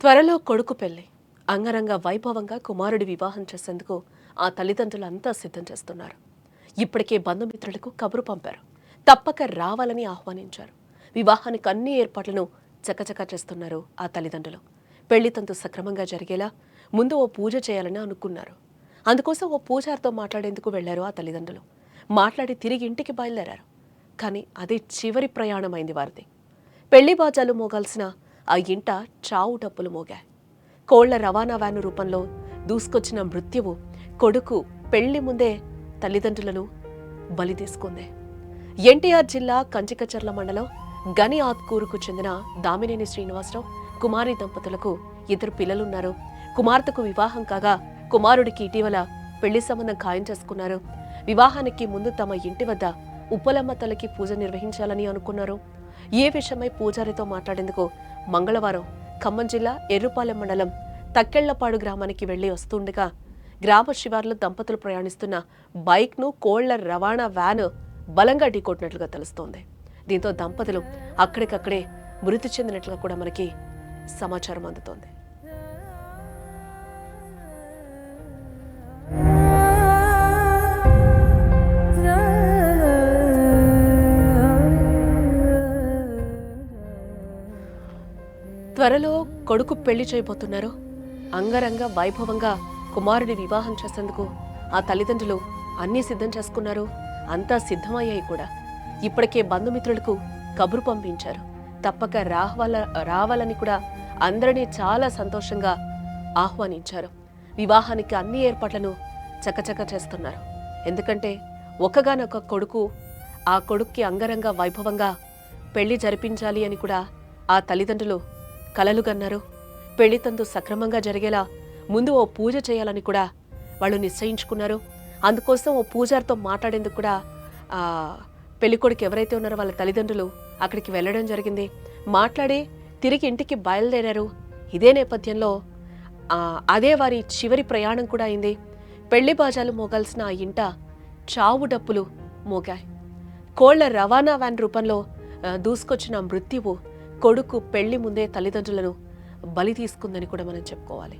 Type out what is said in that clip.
త్వరలో కొడుకు పెళ్లి అంగరంగ వైభవంగా కుమారుడి వివాహం చేసేందుకు ఆ తల్లిదండ్రులంతా సిద్ధం చేస్తున్నారు. ఇప్పటికే బంధుమిత్రులకు కబురు పంపారు. తప్పక రావాలని ఆహ్వానించారు. వివాహానికి అన్ని ఏర్పాట్లను చకచకా చేస్తున్నారు ఆ తల్లిదండ్రులు. పెళ్లి తంతు సక్రమంగా జరిగేలా ముందు ఓ పూజ చేయాలని అనుకున్నారు. అందుకోసం ఓ పూజారితో మాట్లాడేందుకు వెళ్లారు ఆ తల్లిదండ్రులు. మాట్లాడి తిరిగి ఇంటికి బయలుదేరారు. కానీ అదే చివరి ప్రయాణమైంది వారిది. పెళ్లి బాజాలు మోగాల్సిన ఆ ఇంట చావు డప్పులు మోగాయి. కోళ్ల రవాణా వ్యాను రూపంలో దూసుకొచ్చిన మృత్యువు కొడుకు పెళ్లి ముందే తల్లిదండ్రులను బలి తీసుకుంది. ఎన్టీఆర్ జిల్లా కంచికచర్ల మండలం గని ఆత్కూరుకు చెందిన దామినేని శ్రీనివాసరావు కుమారి దంపతులకు 2 పిల్లలున్నారు. కుమార్తెకు వివాహం కాగా కుమారుడికి ఇటీవల పెళ్లి సంబంధం ఖాయం చేసుకున్నారు. వివాహానికి ముందు తమ ఇంటి వద్ద ఉప్పలమ్మ తల్లికి పూజ నిర్వహించాలని అనుకున్నారు. ఈ విషయమై పూజారితో మాట్లాడేందుకు మంగళవారం ఖమ్మం జిల్లా ఎర్రుపాలెం మండలం తక్కెళ్లపాడు గ్రామానికి వెళ్లి వస్తుండగా గ్రామ శివార్లో దంపతులు ప్రయాణిస్తున్న బైక్ను కోళ్ల రవాణా వ్యాన్ బలంగా ఢీకొట్టినట్లుగా తెలుస్తోంది. దీంతో దంపతులు అక్కడికక్కడే మృతి చెందినట్లుగా కూడా మనకి సమాచారం అందుతోంది. త్వరలో కొడుకు పెళ్లి చేయబోతున్నారు. అంగరంగ వైభవంగా కుమారుడి వివాహం చేసేందుకు ఆ తల్లిదండ్రులు అన్నీ సిద్ధం చేసుకున్నారు. అంతా సిద్ధమయ్యాయి కూడా. ఇప్పటికే బంధుమిత్రులకు కబురు పంపించారు. తప్పక రావాలని కూడా అందరినీ చాలా సంతోషంగా ఆహ్వానించారు. వివాహానికి అన్ని ఏర్పాట్లను చకచక చేస్తున్నారు. ఎందుకంటే ఒకగానొక కొడుకు, ఆ కొడుక్కి అంగరంగ వైభవంగా పెళ్లి జరిపించాలి అని కూడా ఆ తల్లిదండ్రులు కలలుగన్నారు. పెళ్లి తంతు సక్రమంగా జరిగేలా ముందు ఓ పూజ చేయాలని కూడా వాళ్ళు నిశ్చయించుకున్నారు. అందుకోసం ఓ పూజారితో మాట్లాడేందుకు కూడా పెళ్లికొడుకు ఎవరైతే ఉన్నారో వాళ్ళ తల్లిదండ్రులు అక్కడికి వెళ్ళడం జరిగింది. మాట్లాడి తిరిగి ఇంటికి బయలుదేరారు. ఇదే నేపథ్యంలో అదే వారి చివరి ప్రయాణం కూడా అయింది. పెళ్లి బాజాలు మోగాల్సిన ఆ ఇంట చావు డప్పులు మోగాయి. కోళ్ల రవాణా వ్యాన్ రూపంలో దూసుకొచ్చిన మృత్యువు కొడుకు పెళ్లి ముందే తల్లిదండ్రులను బలి తీసుకుందని కూడా మనం చెప్పుకోవాలి.